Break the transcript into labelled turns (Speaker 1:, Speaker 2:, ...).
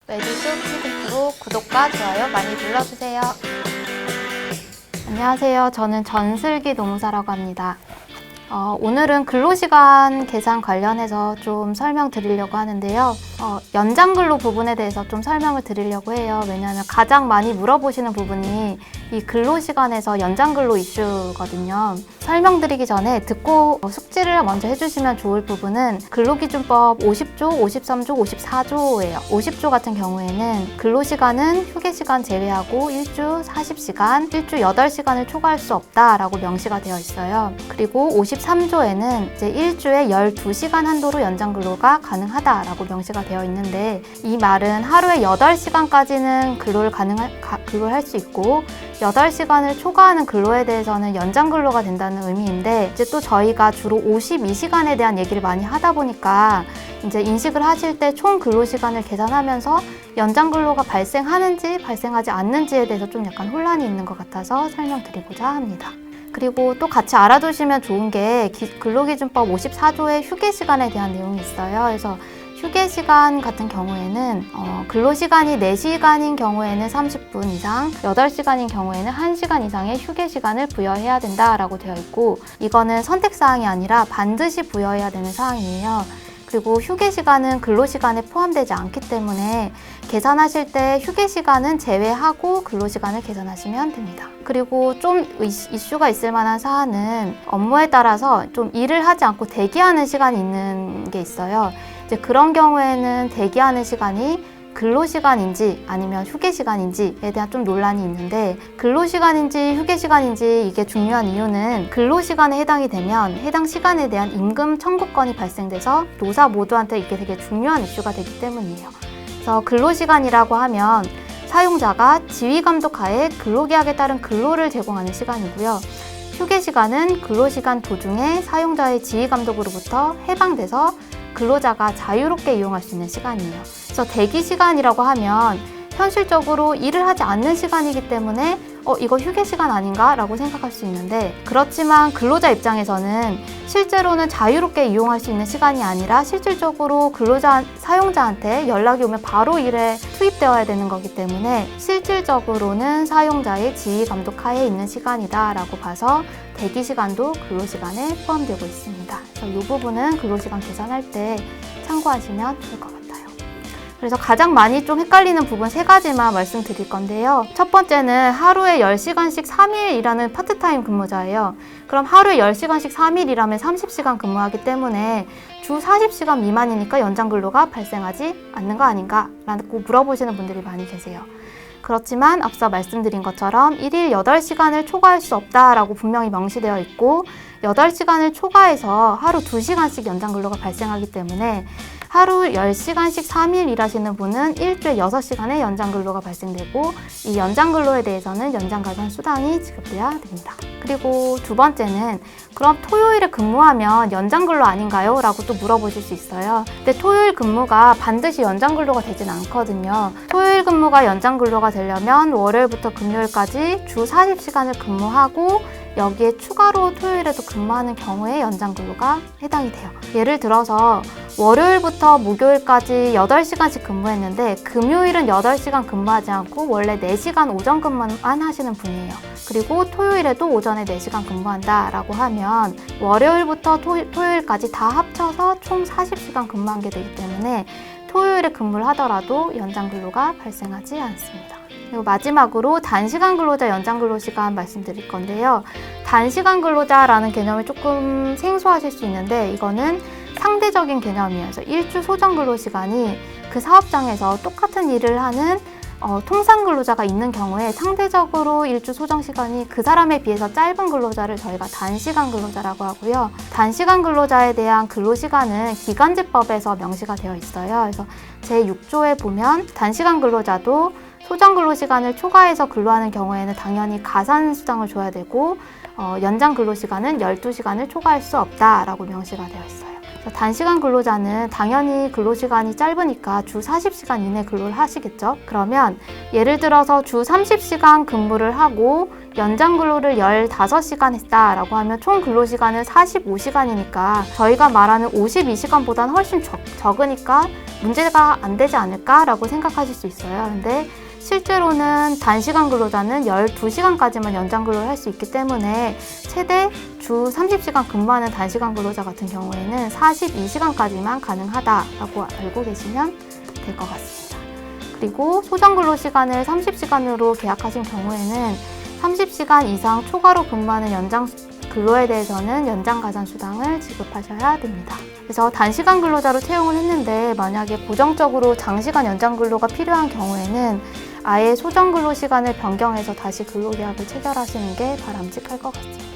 Speaker 1: 메디수 피드프로 구독과 좋아요 많이 눌러주세요. 안녕하세요. 저는 전슬기 노무사라고 합니다. 오늘은 근로시간 계산 관련해서 좀 설명드리려고 하는데요. 연장근로 부분에 대해서 좀 설명을 드리려고 해요. 왜냐하면 가장 많이 물어보시는 부분이 이 근로시간에서 연장근로 이슈거든요. 설명드리기 전에 듣고 숙지를 먼저 해주시면 좋을 부분은 근로기준법 50조, 53조, 54조예요. 50조 같은 경우에는 근로시간은 휴게시간 제외하고 일주 40시간, 일주 8시간을 초과할 수 없다라고 명시가 되어 있어요. 그리고 53조에는 이제 일주에 12시간 한도로 연장근로가 가능하다라고 명시가 되어 있는데, 이 말은 하루에 8시간까지는 근로를 할 수 있고 8시간을 초과하는 근로에 대해서는 연장근로가 된다는 의미인데, 이제 또 저희가 주로 52시간에 대한 얘기를 많이 하다 보니까 이제 인식을 하실 때 총 근로시간을 계산하면서 연장근로가 발생하는지 발생하지 않는지에 대해서 좀 약간 혼란이 있는 것 같아서 설명드리고자 합니다. 그리고 또 같이 알아두시면 좋은 게 근로기준법 54조의 휴게시간에 대한 내용이 있어요. 그래서 휴게시간 같은 경우에는 근로시간이 4시간인 경우에는 30분 이상, 8시간인 경우에는 1시간 이상의 휴게시간을 부여해야 된다라고 되어 있고, 이거는 선택사항이 아니라 반드시 부여해야 되는 사항이에요. 그리고 휴게시간은 근로시간에 포함되지 않기 때문에 계산하실 때 휴게시간은 제외하고 근로시간을 계산하시면 됩니다. 그리고 좀 이슈가 있을 만한 사안은 업무에 따라서 좀 일을 하지 않고 대기하는 시간이 있는 게 있어요. 이제 그런 경우에는 대기하는 시간이 근로시간인지 아니면 휴게시간인지에 대한 좀 논란이 있는데, 근로시간인지 휴게시간인지 이게 중요한 이유는 근로시간에 해당이 되면 해당 시간에 대한 임금 청구권이 발생돼서 노사 모두한테 이게 되게 중요한 이슈가 되기 때문이에요. 그래서 근로시간이라고 하면 사용자가 지휘감독하에 근로계약에 따른 근로를 제공하는 시간이고요. 휴게시간은 근로시간 도중에 사용자의 지휘감독으로부터 해방돼서 근로자가 자유롭게 이용할 수 있는 시간이에요. 그래서 대기시간이라고 하면 현실적으로 일을 하지 않는 시간이기 때문에 이거 휴게시간 아닌가? 라고 생각할 수 있는데, 그렇지만 근로자 입장에서는 실제로는 자유롭게 이용할 수 있는 시간이 아니라 실질적으로 사용자한테 연락이 오면 바로 일에 투입되어야 되는 거기 때문에 실질적으로는 사용자의 지휘 감독 하에 있는 시간이다 라고 봐서 대기시간도 근로시간에 포함되고 있습니다. 그래서 이 부분은 근로시간 계산할 때 참고하시면 좋을 것 같아요. 그래서 가장 많이 좀 헷갈리는 부분 3가지만 말씀드릴 건데요. 첫 번째는 하루에 10시간씩 3일 일하는 파트타임 근무자예요. 그럼 하루에 10시간씩 3일 일하면 30시간 근무하기 때문에 주 40시간 미만이니까 연장근로가 발생하지 않는 거 아닌가? 라고 물어보시는 분들이 많이 계세요. 그렇지만 앞서 말씀드린 것처럼 1일 8시간을 초과할 수 없다라고 분명히 명시되어 있고, 8시간을 초과해서 하루 2시간씩 연장근로가 발생하기 때문에 하루 10시간씩 3일 일하시는 분은 일주에 6시간의 연장근로가 발생되고, 이 연장근로에 대해서는 연장가산수당이 지급돼야 됩니다. 그리고 두 번째는 그럼 토요일에 근무하면 연장근로 아닌가요? 라고 또 물어보실 수 있어요. 근데 토요일 근무가 반드시 연장근로가 되진 않거든요. 토요일 근무가 연장근로가 되려면 월요일부터 금요일까지 주 40시간을 근무하고 여기에 추가로 토요일에도 근무하는 경우에 연장근로가 해당이 돼요. 예를 들어서 월요일부터 목요일까지 8시간씩 근무했는데 금요일은 8시간 근무하지 않고 원래 4시간 오전 근무만 하시는 분이에요. 그리고 토요일에도 오전에 4시간 근무한다라고 하면 월요일부터 토요일까지 다 합쳐서 총 40시간 근무한 게 되기 때문에 토요일에 근무를 하더라도 연장근로가 발생하지 않습니다. 그리고 마지막으로 단시간 근로자 연장근로 시간 말씀드릴 건데요. 단시간 근로자라는 개념이 조금 생소하실 수 있는데, 이거는 상대적인 개념이에요. 그래서 일주 소정 근로 시간이 그 사업장에서 똑같은 일을 하는 통상 근로자가 있는 경우에 상대적으로 일주 소정 시간이 그 사람에 비해서 짧은 근로자를 저희가 단시간 근로자라고 하고요. 단시간 근로자에 대한 근로 시간은 기간제법에서 명시가 되어 있어요. 그래서 제6조에 보면 단시간 근로자도 소정 근로 시간을 초과해서 근로하는 경우에는 당연히 가산수당을 줘야 되고, 연장 근로 시간은 12시간을 초과할 수 없다라고 명시가 되어 있어요. 단시간 근로자는 당연히 근로시간이 짧으니까 주 40시간 이내 근로를 하시겠죠. 그러면 예를 들어서 주 30시간 근무를 하고 연장 근로를 15시간 했다라고 하면 총 근로시간은 45시간이니까 저희가 말하는 52시간보다는 훨씬 적으니까 문제가 안 되지 않을까라고 생각하실 수 있어요. 근데 실제로는 단시간 근로자는 12시간까지만 연장 근로를 할 수 있기 때문에 최대 주 30시간 근무하는 단시간 근로자 같은 경우에는 42시간까지만 가능하다라고 알고 계시면 될 것 같습니다. 그리고 소정 근로 시간을 30시간으로 계약하신 경우에는 30시간 이상 초과로 근무하는 연장 근로에 대해서는 연장 가산 수당을 지급하셔야 됩니다. 그래서 단시간 근로자로 채용을 했는데 만약에 고정적으로 장시간 연장 근로가 필요한 경우에는 아예 소정 근로 시간을 변경해서 다시 근로 계약을 체결하시는 게 바람직할 것 같습니다.